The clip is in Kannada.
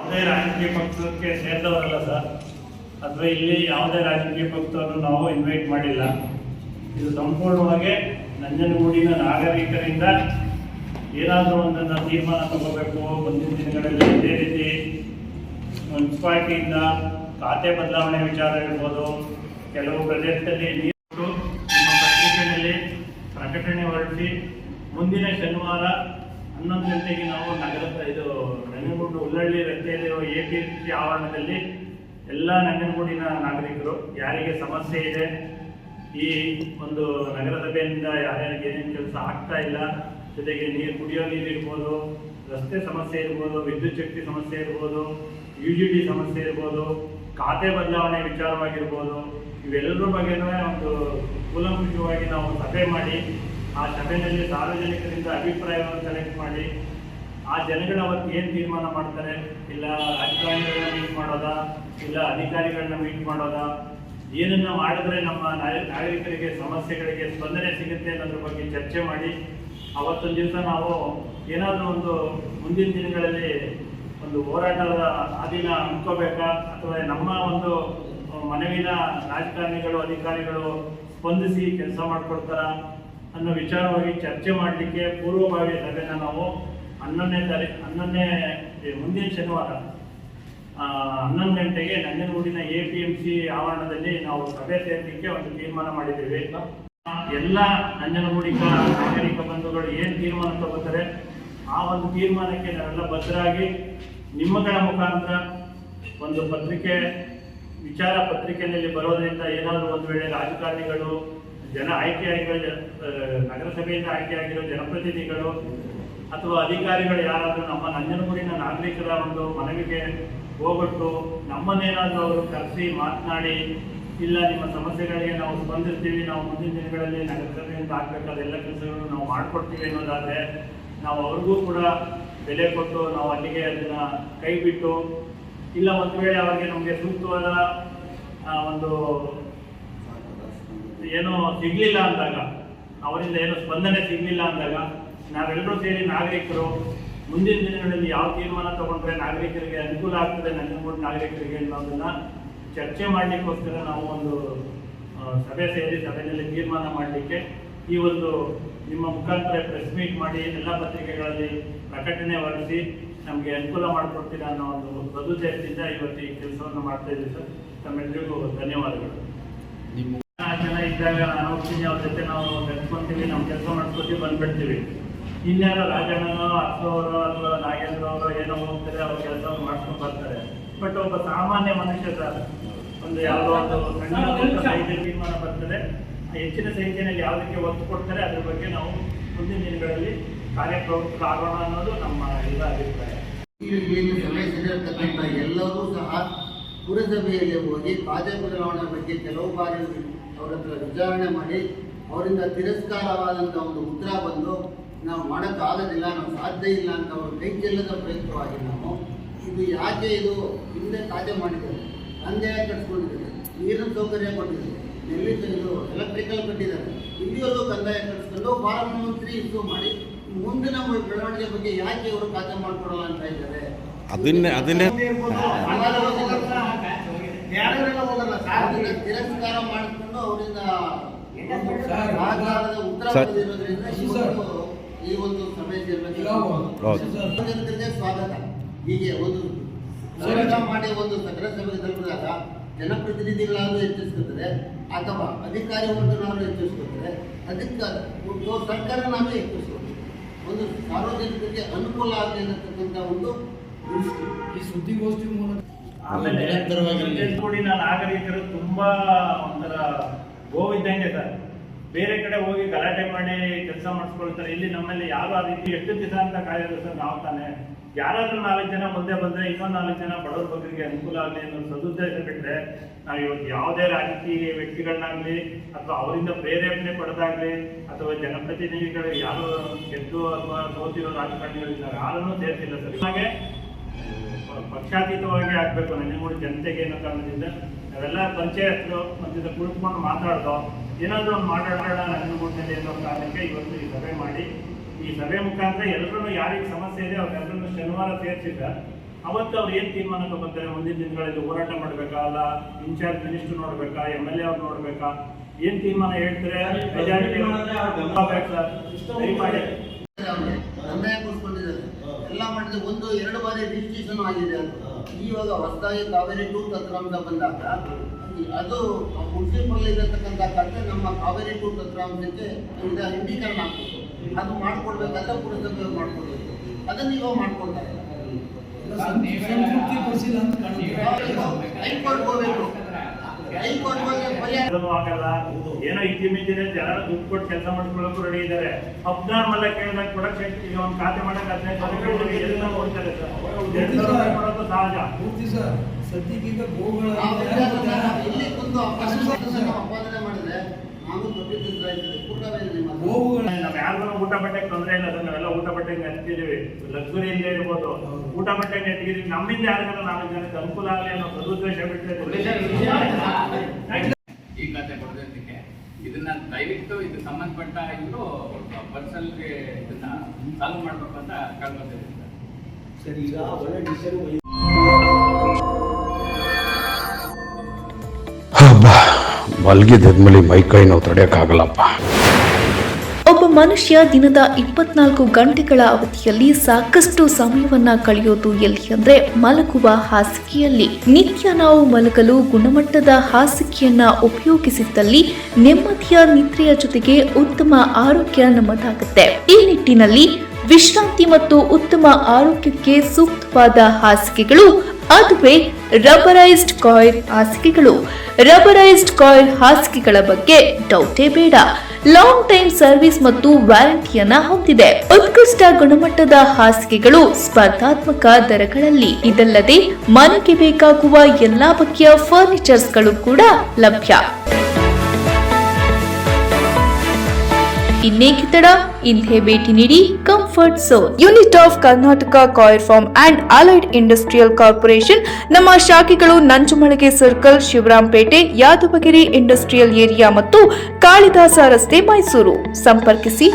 ಯಾವುದೇ ರಾಜಕೀಯ ಪಕ್ಷಕ್ಕೆ ಸೇರಿದವರಲ್ಲ ಸರ್, ಅಥವಾ ಇಲ್ಲಿ ಯಾವುದೇ ರಾಜಕೀಯ ಪಕ್ಷವನ್ನು ನಾವು ಇನ್ವೈಟ್ ಮಾಡಿಲ್ಲ. ಇದು ಸಂಪೂರ್ಣವಾಗಿ ನಂಜನಗೂಡಿನ ನಾಗರಿಕರಿಂದ ಏನಾದರೂ ಒಂದನ್ನು ತೀರ್ಮಾನ ತಗೋಬೇಕು. ಮುಂದಿನ ದಿನಗಳಲ್ಲಿ ಇದೇ ರೀತಿ ಮುನ್ಸಿಪಾಲ್ಟಿಯಿಂದ ಖಾತೆ ಬದಲಾವಣೆ ವಿಚಾರ ಇರ್ಬೋದು, ಕೆಲವು ಪ್ರದೇಶದಲ್ಲಿ ನೀರು ನಿಮ್ಮ ಪತ್ರಿಕೆಯಲ್ಲಿ ಪ್ರಕಟಣೆ ಹೊರಡಿಸಿ ಮುಂದಿನ ಶನಿವಾರ 11 ಗಂಟೆಗೆ ನಾವು ನಗರದ ನಂಜನಗೂಡು ಉಲ್ಲಳ್ಳಿ ರಸ್ತೆಯಲ್ಲಿರುವ APMC ಆವರಣದಲ್ಲಿ ಎಲ್ಲ ನಂಜನಗೂಡಿನ ನಾಗರಿಕರು ಯಾರಿಗೆ ಸಮಸ್ಯೆ ಇದೆ, ಈ ಒಂದು ನಗರಸಭೆಯಿಂದ ಯಾರ್ಯಾರಿಗೆ ಏನೇನು ಕೆಲಸ ಆಗ್ತಾ ಇಲ್ಲ, ಜೊತೆಗೆ ಕುಡಿಯೋ ನೀರು ಇರ್ಬೋದು, ರಸ್ತೆ ಸಮಸ್ಯೆ ಇರ್ಬೋದು, ವಿದ್ಯುತ್ ಶಕ್ತಿ ಸಮಸ್ಯೆ ಇರ್ಬೋದು, UGD ಸಮಸ್ಯೆ ಇರ್ಬೋದು, ಖಾತೆ ಬದಲಾವಣೆ ವಿಚಾರವಾಗಿರ್ಬೋದು, ಇವೆಲ್ಲರ ಬಗ್ಗೆನೂ ಒಂದು ಕೂಲಂಕುಷವಾಗಿ ನಾವು ಸಭೆ ಮಾಡಿ ಆ ಸಭೆಯಲ್ಲಿ ಸಾರ್ವಜನಿಕರಿಂದ ಅಭಿಪ್ರಾಯವನ್ನು ಕಲೆಕ್ಟ್ ಮಾಡಿ ಆ ಜನಗಳು ಅವತ್ತು ಏನು ತೀರ್ಮಾನ ಮಾಡ್ತಾರೆ, ಇಲ್ಲ ರಾಜಕಾರಣಿಗಳನ್ನ ಮೀಟ್ ಮಾಡೋದಾ, ಇಲ್ಲ ಅಧಿಕಾರಿಗಳನ್ನ ಮೀಟ್ ಮಾಡೋದಾ, ಏನನ್ನ ಮಾಡಿದ್ರೆ ನಮ್ಮ ನಾಗರಿಕರಿಗೆ ಸಮಸ್ಯೆಗಳಿಗೆ ಸ್ಪಂದನೆ ಸಿಗುತ್ತೆ ಅನ್ನೋದ್ರ ಬಗ್ಗೆ ಚರ್ಚೆ ಮಾಡಿ ಅವತ್ತೊಂದು ದಿವಸ ನಾವು ಏನಾದರೂ ಒಂದು ಮುಂದಿನ ದಿನಗಳಲ್ಲಿ ಒಂದು ಹೋರಾಟದ ಹಾದಿನ ಹಮ್ಮಿಕೋಬೇಕಾ, ಅಥವಾ ನಮ್ಮ ಒಂದು ಮನವಿನ ರಾಜಕಾರಣಿಗಳು ಅಧಿಕಾರಿಗಳು ಸ್ಪಂದಿಸಿ ಕೆಲಸ ಮಾಡಿಕೊಡ್ತಾರ ಅನ್ನೋ ವಿಚಾರವಾಗಿ ಚರ್ಚೆ ಮಾಡಲಿಕ್ಕೆ ಪೂರ್ವಭಾವಿ ಸಭೆನ ನಾವು 11ನೇ ಮುಂದಿನ ಶನಿವಾರ 11 ಗಂಟೆಗೆ ನಂಜನಗೂಡಿನ APMC ಆವರಣದಲ್ಲಿ ನಾವು ಸಭೆ ಸೇರಲಿಕ್ಕೆ ಒಂದು ತೀರ್ಮಾನ ಮಾಡಿದ್ದೇವೆ. ಎಲ್ಲ ನಂಜನಗೂಡಿನ ನಾಗರಿಕ ಬಂಧುಗಳು ಏನು ತೀರ್ಮಾನ ತಗೋತಾರೆ ಆ ಒಂದು ತೀರ್ಮಾನಕ್ಕೆ ನಾವೆಲ್ಲ ಬದ್ಧರಾಗಿ ನಿಮ್ಮಗಳ ಮುಖಾಂತರ ಒಂದು ವಿಚಾರ ಪತ್ರಿಕೆಯಲ್ಲಿ ಬರೋದ್ರಿಂದ ಏನಾದರೂ ಒಂದು ವೇಳೆ ರಾಜಕಾರಣಿಗಳು ಆಯ್ಕೆಯಾಗಿರೋ ನಗರಸಭೆಯಿಂದ ಆಯ್ಕೆಯಾಗಿರೋ ಜನಪ್ರತಿನಿಧಿಗಳು ಅಥವಾ ಅಧಿಕಾರಿಗಳು ಯಾರಾದರೂ ನಮ್ಮ ನಂಜನಗೂಡಿನ ನಾಗರಿಕರ ಒಂದು ಮನವಿಗೆ ಹೋಗೊಟ್ಟು ನಮ್ಮನ್ನೇನಾದರೂ ಅವರು ಕರೆಸಿ ಮಾತನಾಡಿ, ಇಲ್ಲ ನಿಮ್ಮ ಸಮಸ್ಯೆಗಳಿಗೆ ನಾವು ಸ್ಪಂದಿಸ್ತೀವಿ, ನಾವು ಮುಂದಿನ ದಿನಗಳಲ್ಲಿ ನಗರಸಭೆಯಿಂದ ಆಗಬೇಕಾದ ಎಲ್ಲ ಕೆಲಸಗಳನ್ನು ನಾವು ಮಾಡಿಕೊಡ್ತೀವಿ ಅನ್ನೋದಾದರೆ ನಾವು ಅವ್ರಿಗೂ ಕೂಡ ಬೆಲೆ ಕೊಟ್ಟು ನಾವು ಅಲ್ಲಿಗೆ ಅದನ್ನು ಕೈ ಬಿಟ್ಟು, ಇಲ್ಲ ಒಂದು ವೇಳೆ ಅವರಿಗೆ ನಮಗೆ ಸೂಕ್ತವಾದ ಒಂದು ಏನೋ ಸಿಗಲಿಲ್ಲ ಅಂದಾಗ, ಅವರಿಂದ ಏನೋ ಸ್ಪಂದನೆ ಸಿಗಲಿಲ್ಲ ಅಂದಾಗ ನಾವೆಲ್ಲರೂ ಸೇರಿ ನಾಗರಿಕರು ಮುಂದಿನ ದಿನಗಳಲ್ಲಿ ಯಾವ ತೀರ್ಮಾನ ತಗೊಂಡ್ರೆ ನಾಗರಿಕರಿಗೆ ಅನುಕೂಲ ಆಗ್ತದೆ, ನಂಜನಗೂಡು ನಾಗರಿಕರಿಗೆ ಅನ್ನೋದನ್ನ ಚರ್ಚೆ ಮಾಡಲಿಕ್ಕೋಸ್ಕರ ನಾವು ಒಂದು ಸಭೆ ಸೇರಿ ಸಭೆಯಲ್ಲಿ ತೀರ್ಮಾನ ಮಾಡಲಿಕ್ಕೆ ಈ ಒಂದು ನಿಮ್ಮ ಮುಖಾಂತರ ಪ್ರೆಸ್ ಮೀಟ್ ಮಾಡಿ ಎಲ್ಲ ಪತ್ರಿಕೆಗಳಲ್ಲಿ ಪ್ರಕಟಣೆ ಹೊರಡಿಸಿ ನಮಗೆ ಅನುಕೂಲ ಮಾಡಿಕೊಡ್ತೀರಾ ಅನ್ನೋ ಒಂದು ಸದುದ್ದೇಶದಿಂದ ಇವತ್ತು ಈ ಕೆಲಸವನ್ನು ಮಾಡ್ತಾ ಇದ್ದೀವಿ ಸರ್. ತಮ್ಮೆಲ್ಲರಿಗೂ ಧನ್ಯವಾದಗಳು. ಜನ ಇದ್ದಾಗ ನಾನು ಹೋಗ್ತೀನಿ, ಅವ್ರ ಜೊತೆ ನಾವು ಬೆಳೆಸ್ಕೊಂತೀವಿ, ನಾವು ಕೆಲಸ ಮಾಡ್ಕೊತೀವಿ, ಬಂದ್ಬಿಡ್ತೀವಿ. ಇನ್ಯಾರೋ ರಾಜಣ್ಣನೋ ಅರ್ಥವರು ಅಥವಾ ನಾಗೇಂದ್ರ ಅವರು ಏನೋ ಹೋಗ್ತಾರೆ, ಅವ್ರ ಕೆಲಸವನ್ನು ಮಾಡ್ಕೊಂಡು ಬರ್ತಾರೆ. ಬಟ್ ಒಬ್ಬ ಸಾಮಾನ್ಯ ಮನುಷ್ಯ ಸರ್, ಒಂದು ಯಾವುದೋ ಒಂದು ಸಣ್ಣ ಸಾಹಿತ್ಯ ತೀರ್ಮಾನ ಬರ್ತದೆ, ಹೆಚ್ಚಿನ ಸಂಖ್ಯೆಯಲ್ಲಿ ಯಾವುದಕ್ಕೆ ಒತ್ತು ಕೊಡ್ತಾರೆ ಅದ್ರ ಬಗ್ಗೆ ನಾವು ಮುಂದಿನ ದಿನಗಳಲ್ಲಿ ಕಾರ್ಯಪ್ರವೃತ್ತರಾಗೋಣ ಅನ್ನೋದು ನಮ್ಮ ಎಲ್ಲ ಅಭಿಪ್ರಾಯ. ಎಲ್ಲರೂ ಸಹ ಪುರಸಭೆಯಲ್ಲಿ ಹೋಗಿ ಖಾತೆ ಬದಲಾವಣೆ ಬಗ್ಗೆ ಕೆಲವು ಬಾರಿ ಅವರ ಹತ್ರ ವಿಚಾರಣೆ ಮಾಡಿ ಅವರಿಂದ ತಿರಸ್ಕಾರವಾದಂಥ ಒಂದು ಉತ್ತರ ಬಂದು ನಾವು ಮಾಡೋಕ್ಕಾಗೋದಿಲ್ಲ, ನಾವು ಸಾಧ್ಯ ಇಲ್ಲ ಅಂತ ಅವರು ಕೈ ಚೆಲ್ಲದ ಪ್ರಯುಕ್ತವಾಗಿ ನಾವು ಇದು ಹಿಂದೆ ಖಾತೆ ಮಾಡಿದ್ದಾರೆ, ಕಂದಾಯ ಕಟ್ಸ್ಕೊಂಡಿದ್ದಾರೆ, ನೀರಿನ ಸೌಕರ್ಯ ಕೊಟ್ಟಿದ್ದಾರೆ, ಇದು ಎಲೆಕ್ಟ್ರಿಕಲ್ ಕಟ್ಟಿದ್ದಾರೆ, ಇಲ್ಲಿಯಲ್ಲೂ ಕಂದಾಯ ಕಟ್ಸ್ಕೊಂಡು ಫಾರಂ 3 ಇಶ್ಯೂ ಮಾಡಿ ಮುಂದಿನ ಬೆಳವಣಿಗೆ ಬಗ್ಗೆ ಯಾಕೆ ಇವರು ಖಾತೆ ಮಾಡಿಕೊಡಲ್ಲ ಅಂತ ಇದ್ದಾರೆ. ತಿರಸ್ಕಾರ ಮಾಡಿಕೊಂಡು ಅವರಿಂದ ಉತ್ತರ ಬಂದಿರೋದ್ರಿಂದ ಈ ಒಂದು ಸಭೆ ಸೇರಬೇಕು. ಸ್ವಾಗತ. ಹೀಗೆ ಒಂದು ಮಾಡಿ ಒಂದು ನಗರಸಭೆಗೆ ತಲುಪಿದಾಗ ಜನಪ್ರತಿನಿಧಿಗಳಾದರೂ ಹೆಚ್ಚಿಸ್ಕೊತಾರೆ ಅಥವಾ ಅಧಿಕಾರಿ ವರ್ಗನಾದರೂ ಹೆಚ್ಚಿಸ್ಕೊತಾರೆ, ಸರ್ಕಾರನಾದರೂ ಹೆಚ್ಚಿಸ್ಕೊತಾರೆ. ಒಂದು ಸಾರ್ವಜನಿಕರಿಗೆ ಅನುಕೂಲ ಆಗಲಿ ಅನ್ನತಕ್ಕಂಥ ಒಂದು ಈ ಸುದ್ದಿಗೋಷ್ಠಿ ಮೂಲಕ ಆಮೇಲೆ ನಂಜನಗೂಡಿನ ನಾಗರಿಕರು ತುಂಬಾ ಒಂಥರ ಗೋವಿದ್ದಂಗೆ ಸರ್. ಬೇರೆ ಕಡೆ ಹೋಗಿ ಗಲಾಟೆ ಮಾಡಿ ಕೆಲಸ ಮಾಡಿಸ್ಕೊಳ್ತಾರೆ. ಇಲ್ಲಿ ನಮ್ಮಲ್ಲಿ ಯಾರು ಆ ರೀತಿ ಎಷ್ಟು ದಿವಸ ಅಂತ ಕಾಯೋದು ಸರ್. ನಾವು ತಾನೆ ಯಾರಾದ್ರೂ 4 ಜನ ಮುಂದೆ ಬಂದ್ರೆ ಇನ್ನೊಂದು 4 ಜನ ಬಡವರ ಬಗ್ಗರಿಗೆ ಅನುಕೂಲ ಆಗಲಿ ಅನ್ನೋ ಸದುದ್ದೇಶ ಬಿಟ್ಟರೆ ನಾವು ಇವತ್ತು ಯಾವುದೇ ರಾಜಕೀಯ ವ್ಯಕ್ತಿಗಳನ್ನಾಗಲಿ ಅಥವಾ ಅವರಿಂದ ಪ್ರೇರೇಪಣೆ ಪಡೆದಾಗಲಿ ಅಥವಾ ಜನಪ್ರತಿನಿಧಿಗಳು ಯಾರು ಗೆದ್ದು ಅಥವಾ ಸೋತಿರೋ ರಾಜಕಾರಣಿಗಳಿದ್ದಾರೆ ಯಾರನ್ನೂ ಸೇರ್ತಿಲ್ಲ ಸರ್. ಹಾಗೆ ಪಕ್ಷಾತೀತವಾಗಿ ಆಗಬೇಕು ನಂಜನಗೂಡು ಜನತೆಗೆ ಅನ್ನೋ ಕಾರಣದಿಂದ ನಾವೆಲ್ಲ ಪಂಚಾಯತ್ರು ಮಧ್ಯದ ಕುಳಿತುಕೊಂಡು ಮಾತಾಡ್ದೋ ಏನಾದರೂ ಒಂದು ಮಾತಾಡೋಣ ನಂಜನಗೂಡಿನಲ್ಲಿ ಅನ್ನೋ ಕಾರಣಕ್ಕೆ ಇವತ್ತು ಈ ಸಭೆ ಮಾಡಿ ಈ ಸಭೆ ಮುಖಾಂತರ ಎಲ್ಲರೂ ಯಾರಿಗೆ ಸಮಸ್ಯೆ ಇದೆ ಅವ್ರೆಲ್ಲರೂ ಶನಿವಾರ ಸೇರಿಸಿದ್ದ ಅವತ್ತು ಅವ್ರು ಏನು ತೀರ್ಮಾನ ತಗೊಳ್ತಾರೆ, ಮುಂದಿನ ದಿನಗಳಲ್ಲಿ ಹೋರಾಟ ಮಾಡಬೇಕಾ, ಅಲ್ಲ ಇನ್ಚಾರ್ಜ್ ಮಿನಿಸ್ಟರ್ ನೋಡ್ಬೇಕಾ, MLA ಅವ್ರು ನೋಡ್ಬೇಕಾ, ಏನ್ ತೀರ್ಮಾನ ಹೇಳ್ತಾರೆ ಮೆಜಾರಿಟಿ ಮಾಡಿ ಅನ್ಯಾಯ ಕೂತ್ಕೊಂಡಿದ್ದಾರೆ. ಎಲ್ಲ ಮಾಡಿದ್ರೆ 1-2 ಬಾರಿ ರಿಜಿಸ್ಟ್ರೇಷನ್ ಆಗಿದೆ. ಅದು ಇವಾಗ ಹೊಸದಾಗಿ ಕಾವೇರಿ 2 ತಂತ್ರಾಂಶ ಬಂದಾಗ ಅದು ಮುನ್ಸಿಪಲ್ ಇರತಕ್ಕಂಥ ಕಟ್ಟೆ ನಮ್ಮ ಕಾವೇರಿ 2 ತಂತ್ರಾಂಶಕ್ಕೆ ಇಂಡೀಕರಣ ಆಗ್ಬೇಕು. ಅದು ಮಾಡ್ಕೊಡ್ಬೇಕಂತ ಪುರಸಭೆ ಮಾಡ್ಕೊಡ್ಬೇಕು. ಅದನ್ನ ಇವಾಗ ಮಾಡ್ಕೊಳ್ತಾರೆ. ಸಂತೃಪ್ತಿ ಪಡಿಸಿಲ್ಲ ಅಂತ ಕಾಣುತ್ತೆ. ಹೈಕೋರ್ಟ್ ಹೋಗ್ಬೇಕು. ಹೈಕೋರ್ಟ್ ಹೋಗಿ ಪರಿಹಾರ ಆಗಲ್ಲ. ಏನೋ ಇತಿಮಿತಿದೆ, ಜನ ದುಡ್ಡು ಕೊಟ್ಟು ಕೆಲಸ ಮಾಡ್ಕೊಳ್ಳೋಕು ರೆಡಿ ಇದ್ದಾರೆ. ಅಬ್ನಾರ್ಮಲ್ ಕೇಳಿದಾಗ ಕೊಡಕ್ಕೆ ಈಗ ಒಂದು ಖಾತೆ ಮಾಡಕ್ಕೆ 15,000 ಎಲ್ಲ ಕೊಡ್ತಾರೆ ಸರ್. 2,000 ಕೊಡೋದು ಸಹಜ. ಪೂರ್ತಿ ಸರ್ ಸದ್ಯಕ್ಕೀಗ ಗೋಗಳ ಇಲ್ಲಿ ಕುಂತು ಅಪಾದನೆ ಮಾಡಿದ್ರೆ ನಾವು ನಾವು ಯಾರಿಗೂ ಊಟ ಬಟ್ಟೆಗೆ ತೊಂದರೆ ಇಲ್ಲ ಸರ್. ನಾವೆಲ್ಲ ಊಟ ಬಟ್ಟೆಗೆ ನೆತ್ತಿದ್ದೀವಿ, ಲಕ್ಸುರಿ ಇಲ್ಲದೆ ಇರ್ಬೋದು, ಊಟ ಬಟ್ಟೆಗೆ ನೆತ್ತಿದ್ದೀವಿ. ನಮ್ಮಿಂದ ಯಾರಿಗಾರ 4 ಜನಕ್ಕೆ ಅನುಕೂಲ ಆಗಲಿ ಅನ್ನೋ ಸದುದ್ದೇಶ ಬಿಟ್ಟರೆ ಈ ಖಾತೆ ಕೊಡೋದಕ್ಕೆ ಇದನ್ನ ದಯವಿಟ್ಟು ಇದಕ್ಕೆ ಸಂಬಂಧಪಟ್ಟ ಇವರು ಪರ್ಸನ್ಗೆ ಇದನ್ನ ಸಾಲ್ವ್ ಮಾಡ್ಬೇಕು ಅಂತ ಕೇಳ್ಕೊತಿದ್ದೀನಿ ಸರ್. ಈಗ ಒಳ್ಳೆ ಡಿಸಿಷನ್ ಮಲಗಿದ್ಮೇಲೆ ಮೈಕೈ ನಾವು ತಡೆಯೋಕ್ಕಾಗಲ್ಲಪ್ಪ. ಒಬ್ಬ ಮನುಷ್ಯ ದಿನದ 24 ಗಂಟೆಗಳ ಅವಧಿಯಲ್ಲಿ ಸಾಕಷ್ಟು ಸಮಯವನ್ನ ಕಳೆಯೋದು ಎಲ್ಲಿ ಅಂದ್ರೆ ಮಲಗುವ ಹಾಸಿಗೆಯಲ್ಲಿ. ನಿತ್ಯ ನಾವು ಮಲಗಲು ಗುಣಮಟ್ಟದ ಹಾಸಿಗೆಯನ್ನ ಉಪಯೋಗಿಸಿದ್ದಲ್ಲಿ ನೆಮ್ಮದಿಯ ನಿದ್ರೆಯ ಜೊತೆಗೆ ಉತ್ತಮ ಆರೋಗ್ಯ ನಮ್ಮದಾಗುತ್ತೆ. ಈ ನಿಟ್ಟಿನಲ್ಲಿ ವಿಶ್ರಾಂತಿ ಮತ್ತು ಉತ್ತಮ ಆರೋಗ್ಯಕ್ಕೆ ಸೂಕ್ತವಾದ ಹಾಸಿಗೆಗಳು ಅದುವೇ ರಬ್ಬರೈಸ್ಡ್ ಕಾಯಿಲ್ ಹಾಸಿಗೆಗಳು. ರಬ್ಬರೈಸ್ಡ್ ಕಾಯಿಲ್ ಹಾಸಿಗೆಗಳ ಬಗ್ಗೆ ಡೌಟೇ ಬೇಡ. ಲಾಂಗ್ ಟೈಮ್ ಸರ್ವಿಸ್ ಮತ್ತು ವ್ಯಾರಂಟಿಯನ್ನ ಹೊಂದಿದೆ. ಉತ್ಕೃಷ್ಟ ಗುಣಮಟ್ಟದ ಹಾಸಿಗೆಗಳು ಸ್ಪರ್ಧಾತ್ಮಕ ದರಗಳಲ್ಲಿ. ಇದಲ್ಲದೆ ಮನೆಗೆ ಬೇಕಾಗುವ ಎಲ್ಲಾ ಬಗೆಯ ಫರ್ನಿಚರ್ಸ್ಗಳು ಕೂಡ ಲಭ್ಯ. ಇನ್ನೇಕೆ ತಡ, ಇಂದೇ ಭೇಟಿ ನೀಡಿ comfort zone, unit of Karnataka coir farm and allied industrial corporation. ನಮ್ಮ ಶಾಖೆಗಳು Nanjumalige circle, Shivarampete, Yadavagiri industrial area ಮತ್ತು ಕಾಳಿದಾಸ ರಸ್ತೆ, ಮೈಸೂರು. ಸಂಪರ್ಕಿಸಿ